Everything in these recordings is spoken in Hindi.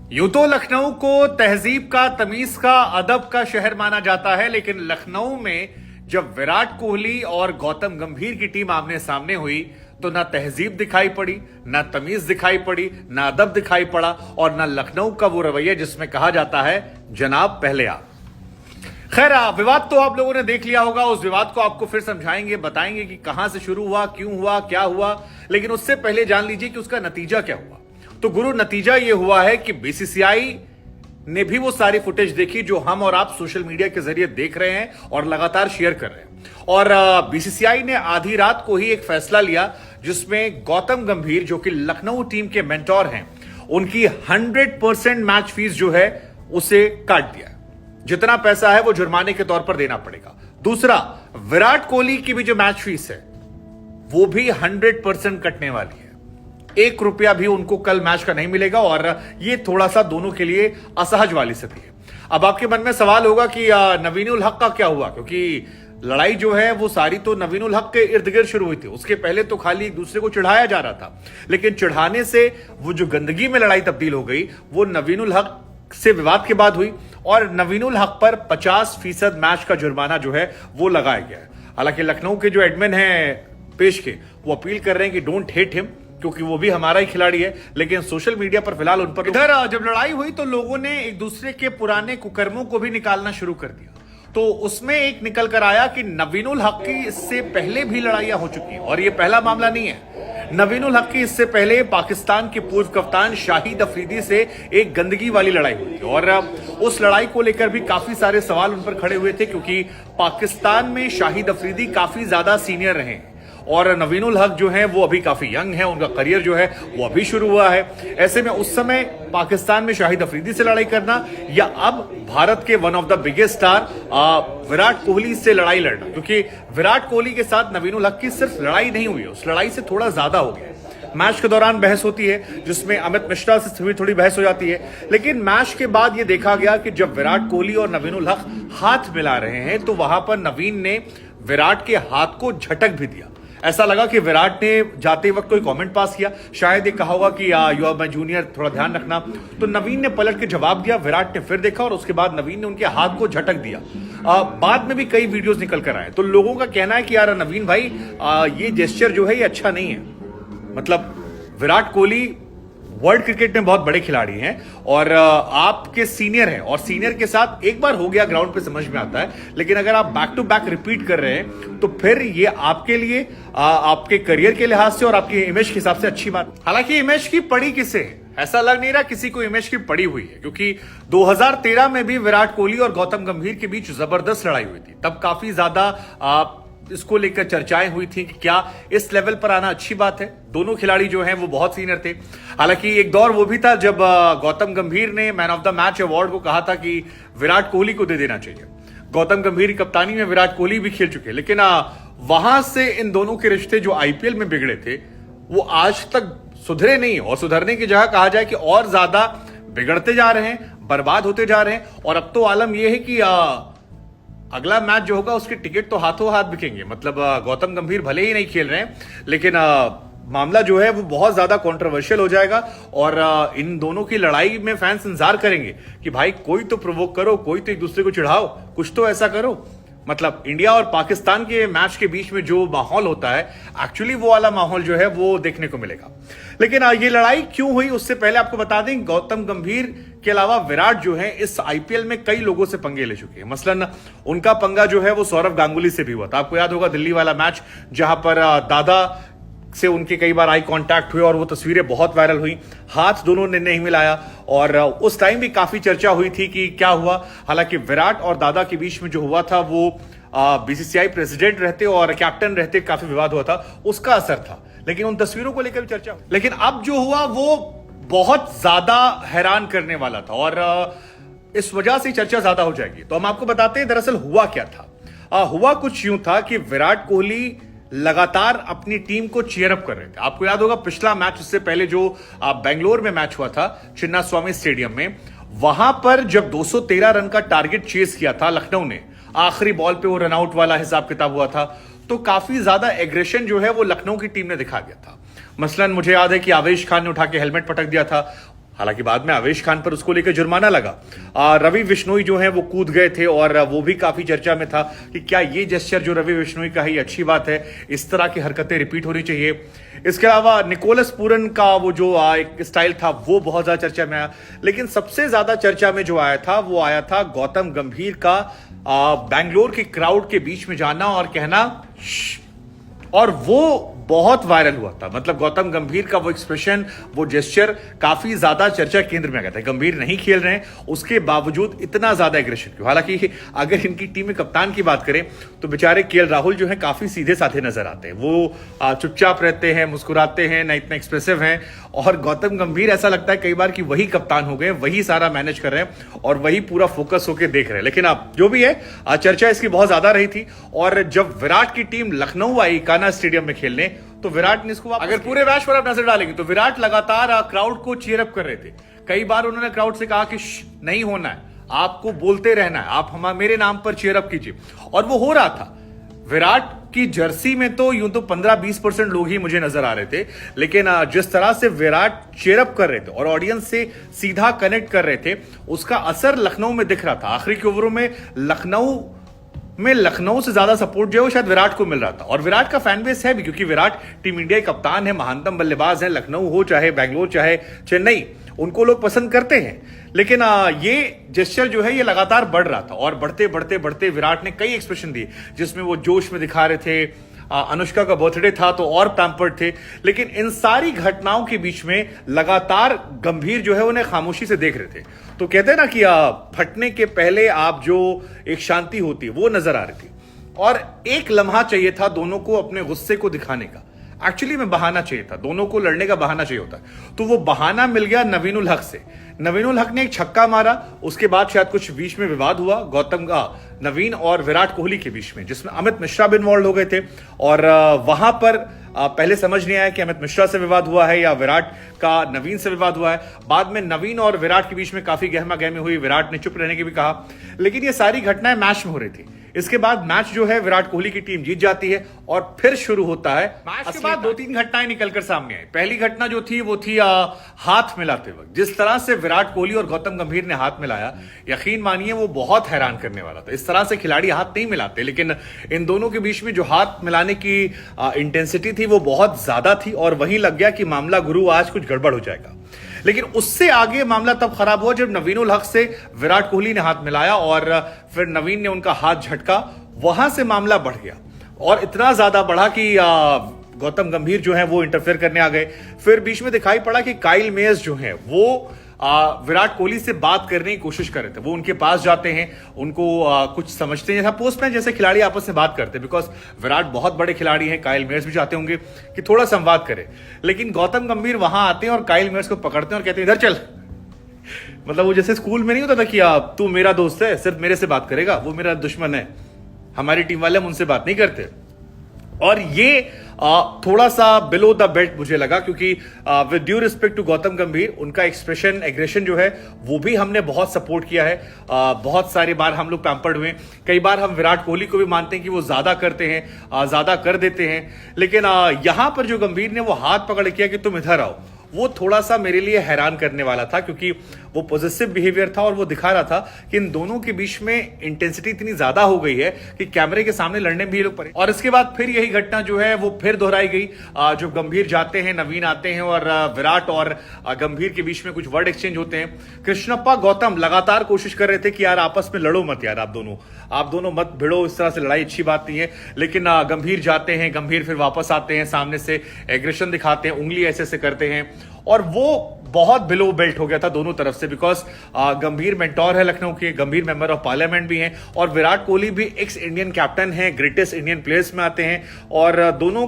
यूं तो लखनऊ को तहजीब का, तमीज का, अदब का शहर माना जाता है, लेकिन लखनऊ में जब विराट कोहली और गौतम गंभीर की टीम आमने सामने हुई तो ना तहजीब दिखाई पड़ी, ना तमीज दिखाई पड़ी, ना अदब दिखाई पड़ा और ना लखनऊ का वो रवैया जिसमें कहा जाता है जनाब पहले आप। खैर, विवाद तो आप लोगों ने देख लिया होगा। उस विवाद को आपको फिर समझाएंगे, बताएंगे कि कहां से शुरू हुआ, क्यों हुआ, क्या हुआ, लेकिन उससे पहले जान लीजिए कि उसका नतीजा क्या हुआ। तो गुरु, नतीजा यह हुआ है कि बीसीसीआई ने भी वो सारी फुटेज देखी जो हम और आप सोशल मीडिया के जरिए देख रहे हैं और लगातार शेयर कर रहे हैं। और बीसीसीआई ने आधी रात को ही एक फैसला लिया जिसमें गौतम गंभीर, जो कि लखनऊ टीम के मेंटोर हैं, उनकी 100% मैच फीस जो है उसे काट दिया। जितना पैसा है वो जुर्माने के तौर पर देना पड़ेगा। दूसरा, विराट कोहली की भी जो मैच फीस है वो भी 100% कटने वाली है। 1 रुपया भी उनको कल मैच का नहीं मिलेगा और ये थोड़ा सा दोनों के लिए असहज वाली स्थिति है। अब आपके मन में सवाल होगा कि नवीनुल हक का क्या हुआ, क्योंकि लड़ाई जो है वो सारी तो नवीनुल हक के इर्द गिर्द शुरू हुई थी। उसके पहले तो खाली एक दूसरे को चिढ़ाया जा रहा था, लेकिन चिढ़ाने से वो जो गंदगी में लड़ाई तब्दील हो गई वो नवीनुल हक से विवाद के बाद हुई और नवीनुल हक पर 50% मैच का जुर्माना जो है वो लगाया गया है। हालांकि लखनऊ के जो एडमिन हैं पेश के, वो अपील कर रहे हैं कि डोंट हेट हिम, क्योंकि वो भी हमारा ही खिलाड़ी है, लेकिन सोशल मीडिया पर फिलहाल उन पर इधर जब लड़ाई हुई तो लोगों ने एक दूसरे के पुराने कुकर्मों को भी निकालना शुरू कर दिया। तो उसमें एक निकल कर आया कि नवीनुल हक की इससे पहले भी लड़ाइयां हो चुकी हैं और ये पहला मामला नहीं है। नवीनुल हक की इससे पहले पाकिस्तान के पूर्व कप्तान शाहिद अफरीदी से एक गंदगी वाली लड़ाई हुई थी और उस लड़ाई को लेकर भी काफी सारे सवाल उन पर खड़े हुए थे, क्योंकि पाकिस्तान में शाहिद अफरीदी काफी ज्यादा सीनियर रहे हैं और नवीनुल हक जो है वो अभी काफी यंग है, उनका करियर जो है वो अभी शुरू हुआ है। ऐसे में उस समय पाकिस्तान में शाहिद अफरीदी से लड़ाई करना या अब भारत के one of the biggest star Virat Kohli से लड़ाई लड़ना, क्योंकि विराट कोहली के साथ नवीनुल हक की सिर्फ लड़ाई नहीं हुई है, उस लड़ाई से थोड़ा ज्यादा हो गया। मैच के दौरान बहस होती है जिसमें अमित मिश्रा से थोड़ी बहस हो जाती है, लेकिन मैच के बाद यह देखा गया कि जब विराट कोहली और नवीनुल हक हाथ मिला रहे हैं तो वहां पर नवीन ने विराट के हाथ को झटक भी दिया। ऐसा लगा कि विराट ने जाते वक्त कोई कमेंट पास किया, शायद ये कहा होगा कि यू आर माय जूनियर, थोड़ा ध्यान रखना। तो नवीन ने पलट के जवाब दिया, विराट ने फिर देखा और उसके बाद नवीन ने उनके हाथ को झटक दिया। बाद में भी कई वीडियोस निकल कर आए, तो लोगों का कहना है कि यार नवीन भाई, ये जेस्चर जो है ये अच्छा नहीं है। मतलब विराट कोहली वर्ल्ड क्रिकेट में बहुत बड़े खिलाड़ी हैं और आपके सीनियर हैं, और सीनियर के साथ एक बार हो गया ग्राउंड पे समझ में आता है, लेकिन अगर आप बैक टू बैक रिपीट कर रहे हैं तो फिर ये आपके लिए, आपके करियर के लिहाज से और आपकी इमेज के हिसाब से अच्छी बात। हालांकि इमेज की पड़ी किसे, ऐसा लग नहीं रहा किसी को इमेज की पड़ी हुई है, क्योंकि 2013 में भी विराट कोहली और गौतम गंभीर के बीच जबरदस्त लड़ाई हुई थी। तब काफी ज्यादा इसको लेकर चर्चाएं हुई थी कि क्या इस लेवल पर आना अच्छी बात है। दोनों खिलाड़ी जो हैं वो बहुत सीनियर थे। हालांकि एक दौर वो भी था जब गौतम गंभीर ने man of the match award को कहा था कि विराट कोहली को दे देना चाहिए। गौतम गंभीर की कप्तानी में विराट कोहली भी खेल चुके, लेकिन वहां से इन दोनों के रिश्ते जो आईपीएल में बिगड़े थे वो आज तक सुधरे नहीं, और सुधरने की जगह कहा जाए कि और ज्यादा बिगड़ते जा रहे हैं, बर्बाद होते जा रहे हैं। और अब तो आलम यह है कि अगला मैच जो होगा उसके टिकट तो हाथों हाथ बिकेंगे। मतलब गौतम गंभीर भले ही नहीं खेल रहे हैं, लेकिन मामला जो है वो बहुत ज्यादा कंट्रोवर्शियल हो जाएगा और इन दोनों की लड़ाई में फैंस इंतजार करेंगे कि भाई कोई तो प्रोवोक करो, कोई तो एक दूसरे को चिढ़ाओ, कुछ तो ऐसा करो। मतलब इंडिया और पाकिस्तान के मैच के बीच में जो माहौल होता है, एक्चुअली वो वाला माहौल जो है वो देखने को मिलेगा। लेकिन ये लड़ाई क्यों हुई उससे पहले आपको बता दें, गौतम गंभीर के अलावा विराट जो है इस आईपीएल में कई लोगों से पंगे ले चुके हैं। मसलन उनका पंगा जो है वो सौरव गांगुली से भी हुआ था। आपको याद होगा दिल्ली वाला मैच, जहां पर दादा से उनके कई बार आई कांटेक्ट हुए और वो तस्वीरें बहुत वायरल हुई। हाथ दोनों ने नहीं मिलाया और उस टाइम भी काफी चर्चा हुई थी कि क्या हुआ। हालांकि विराट और दादा के बीच में जो हुआ था वो बीसीसीआई प्रेसिडेंट रहते और कैप्टन रहते काफी विवाद हुआ था, उसका असर था, लेकिन उन तस्वीरों को लेकर भी चर्चा हुई। लेकिन अब जो हुआ वो बहुत ज्यादा हैरान करने वाला था और इस वजह से चर्चा ज्यादा हो जाएगी। तो हम आपको बताते हैं दरअसल हुआ क्या था। हुआ कुछ यूं था कि विराट कोहली लगातार अपनी टीम को चीयर अप कर रहे थे। आपको याद होगा पिछला मैच, उससे पहले जो बेंगलोर में मैच हुआ था चिन्ना स्वामी स्टेडियम में, वहां पर जब 213 रन का टारगेट चेस किया था लखनऊ ने, आखिरी बॉल पे वो रनआउट वाला हिसाब किताब हुआ था, तो काफी ज्यादा एग्रेशन जो है वो लखनऊ की टीम ने दिखा दिया था। मसलन मुझे याद है कि आवेश खान ने उठा के हेलमेट पटक दिया था। हालांकि बाद में आवेश खान पर उसको लेकर जुर्माना लगा। रवि बिश्नोई जो है वो कूद गए थे और वो भी काफी चर्चा में था कि क्या ये जेस्चर जो रवि बिश्नोई का है ये अच्छी बात है, इस तरह की हरकतें रिपीट होनी चाहिए। इसके अलावा निकोलस पूरन का वो जो एक स्टाइल था वो बहुत ज्यादा चर्चा में आया, लेकिन सबसे ज्यादा चर्चा में जो आया था वो आया था गौतम गंभीर का बैंगलोर के क्राउड के बीच में जाना और कहना श्श, और वो बहुत वायरल हुआ था। मतलब गौतम गंभीर का वो एक्सप्रेशन, वो जेस्चर काफी ज्यादा चर्चा केंद्र में आ गया था। गंभीर नहीं खेल रहे हैं, उसके बावजूद इतना ज्यादा एग्रेशन क्यों। हालांकि अगर इनकी टीम में कप्तान की बात करें तो बेचारे केएल राहुल जो है काफी सीधे साधे नजर आते हैं। वो चुपचाप रहते हैं, मुस्कुराते हैं, ना इतना एक्सप्रेसिव हैं। और गौतम गंभीर ऐसा लगता है कई बार कि वही कप्तान हो गए, वही सारा मैनेज कर रहे हैं और वही पूरा फोकस होकर देख रहे हैं। लेकिन अब जो भी है, चर्चा इसकी बहुत ज्यादा रही थी। और जब विराट की टीम लखनऊ आई कान्हा स्टेडियम में खेलने, तो विराट ने इसको, अगर पूरे मैच पर आप नजर डालेंगे तो विराट लगातार क्राउड को चीयर अप कर रहे थे। कई बार उन्होंने क्राउड से कहा कि नहीं होना है, आपको बोलते रहना है, आप मेरे नाम पर चीयर अप कीजिए। और वो हो रहा था। विराट की जर्सी में तो यूं तो 15-20% लोग ही मुझे नजर आ रहे थे, लेकिन जिस तरह से विराट चीयर अप कर रहे थे और ऑडियंस से सीधा कनेक्ट कर रहे थे, उसका असर लखनऊ में दिख रहा था। आखिरी के ओवरों में लखनऊ से ज्यादा सपोर्ट जो है वो शायद विराट को मिल रहा था। और विराट का फैन बेस है भी, क्योंकि विराट टीम इंडिया के कप्तान है, महानतम बल्लेबाज है। लखनऊ हो चाहे बैंगलोर चाहे चेन्नई, उनको लोग पसंद करते हैं। लेकिन ये जेस्चर जो है ये लगातार बढ़ रहा था और बढ़ते बढ़ते बढ़ते विराट ने कई एक्सप्रेशन दिए जिसमें वो जोश में दिखा रहे थे। अनुष्का का बर्थडे था तो और पैम्पर्ड थे। लेकिन इन सारी घटनाओं के बीच में लगातार गंभीर जो है उन्हें खामोशी से देख रहे थे। तो कहते हैं ना कि फटने के पहले आप जो एक शांति होती है वो नजर आ रही थी। और एक लम्हा चाहिए था दोनों को अपने गुस्से को दिखाने का। एक्चुअली में बहाना चाहिए था, दोनों को लड़ने का बहाना चाहिए होता है। तो वो बहाना मिल गया नवीनुल हक से। नवीनुल हक ने एक छक्का मारा, उसके बाद शायद कुछ बीच में विवाद हुआ नवीन और विराट कोहली के बीच में, जिसमें अमित मिश्रा भी इन्वॉल्व हो गए थे। और वहां पर पहले समझ नहीं आया कि अमित मिश्रा से विवाद हुआ है या विराट का नवीन से विवाद हुआ है। बाद में नवीन और विराट के बीच में काफी गहमा गहमी हुई, विराट ने चुप रहने की भी कहा। लेकिन ये सारी घटनाएं मैच में हो रही थी। इसके बाद मैच जो है विराट कोहली की टीम जीत जाती है और फिर शुरू होता है मैच के बाद 2-3 घटनाएं निकलकर सामने आई। पहली घटना जो थी वो थी हाथ मिलाते वक्त। जिस तरह से विराट कोहली और गौतम गंभीर ने हाथ मिलाया, यकीन मानिए वो बहुत हैरान करने वाला था। इस तरह से खिलाड़ी हाथ नहीं मिलाते, लेकिन इन दोनों के बीच में जो हाथ मिलाने की इंटेंसिटी थी वो बहुत ज्यादा थी। और वहीं लग गया कि मामला गुरु आज कुछ गड़बड़ हो जाएगा। लेकिन उससे आगे मामला तब खराब हुआ जब नवीनुल हक से विराट कोहली ने हाथ मिलाया और फिर नवीन ने उनका हाथ झटका। वहां से मामला बढ़ गया और इतना ज्यादा बढ़ा कि गौतम गंभीर जो है वो इंटरफेयर करने आ गए। फिर बीच में दिखाई पड़ा कि काइल मेयर्स जो है वो विराट कोहली से बात करने की कोशिश कर रहे थे। वो उनके पास जाते हैं, उनको कुछ समझते हैं, जैसा पोस्टमैन जैसे खिलाड़ी आपस में बात करते हैं। बिकॉज विराट बहुत बड़े खिलाड़ी हैं, काइल मेयर्स भी चाहते होंगे कि थोड़ा संवाद करे। लेकिन गौतम गंभीर वहां आते हैं और काइल मेयर्स को पकड़ते हैं और कहते हैं इधर चल। मतलब वो जैसे स्कूल में नहीं होता था कि तू मेरा दोस्त है, सिर्फ मेरे से बात करेगा, वो मेरा दुश्मन है, हमारी टीम वाले हम उनसे बात नहीं करते। और ये थोड़ा सा बिलो द बेल्ट मुझे लगा, क्योंकि with due respect to Gautam Gambhir, उनका एक्सप्रेशन एग्रेशन जो है वो भी हमने बहुत सपोर्ट किया है। बहुत सारी बार हम लोग पैम्पर्ड हुए। कई बार हम विराट कोहली को भी मानते हैं कि वो ज्यादा करते हैं, ज्यादा कर देते हैं। लेकिन यहां पर जो गंभीर ने वो हाथ पकड़ किया कि तुम इधर आओ, वो थोड़ा सा मेरे लिए हैरान करने वाला था, क्योंकि वो पॉजिटिव बिहेवियर था और वो दिखा रहा था कि इन दोनों के बीच में इंटेंसिटी इतनी ज्यादा हो गई है कि कैमरे के सामने लड़ने भी ये लोग पड़े। और इसके बाद फिर यही घटना जो है वो फिर दोहराई गई। जो गंभीर जाते हैं, नवीन आते हैं और विराट और गंभीर के बीच में कुछ वर्ड एक्सचेंज होते हैं। कृष्णप्पा गौतम लगातार कोशिश कर रहे थे कि यार आपस में लड़ो मत, यार आप दोनों मत भिड़ो, इस तरह से लड़ाई अच्छी बात नहीं है। लेकिन गंभीर जाते हैं, गंभीर फिर वापस आते हैं, सामने से एग्रेशन दिखाते हैं, उंगली ऐसे ऐसे करते हैं। और वो बहुत बिलो बेल्ट हो गया था दोनों तरफ से। बिकॉज गंभीर मेंटोर है लखनऊ के, गंभीर मेंबर ऑफ पार्लियामेंट भी हैं और विराट कोहली भी एक्स इंडियन कैप्टन है, ग्रेटेस्ट इंडियन प्लेयर्स में आते हैं। और दोनों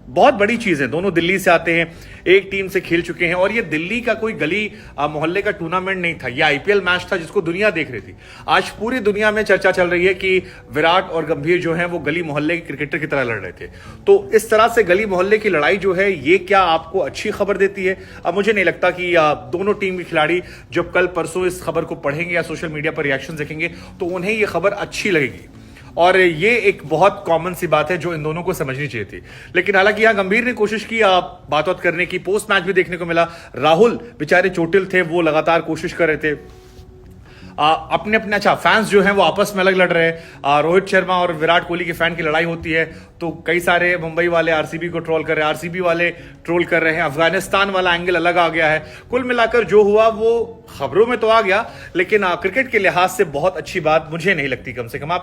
बहुत बड़ी चीज है, दोनों दिल्ली से आते हैं, एक टीम से खेल चुके हैं। और ये दिल्ली का कोई गली मोहल्ले का टूर्नामेंट नहीं था, ये आईपीएल मैच था जिसको दुनिया देख रही थी। आज पूरी दुनिया में चर्चा चल रही है कि विराट और गंभीर जो है वो गली मोहल्ले के क्रिकेटर की तरह लड़ रहे थे। तो इस तरह से गली मोहल्ले की लड़ाई जो है ये क्या आपको अच्छी खबर देती है? अब मुझे नहीं लगता कि दोनों टीम के खिलाड़ी जब कल परसों इस खबर को पढ़ेंगे या सोशल मीडिया पर रिएक्शन देखेंगे तो उन्हें ये खबर अच्छी लगेगी। और ये एक बहुत कॉमन सी बात है जो इन दोनों को समझनी चाहिए थी। लेकिन हालांकि यहां गंभीर ने कोशिश की बात करने की, पोस्ट मैच भी देखने को मिला। राहुल बेचारे चोटिल थे, वो लगातार कोशिश कर रहे थे। अपने अपने अच्छा फैंस जो हैं वो आपस में अलग लड़ रहे हैं। रोहित शर्मा और विराट कोहली के फैन की लड़ाई होती है तो कई सारे मुंबई वाले आरसीबी को ट्रोल कर रहे हैं, आरसीबी वाले ट्रोल कर रहे हैं। अफगानिस्तान वाला एंगल अलग आ गया है। कुल मिलाकर जो हुआ वो खबरों में तो आ गया, लेकिन क्रिकेट के लिहाज से बहुत अच्छी बात मुझे नहीं लगती, कम से कम। आप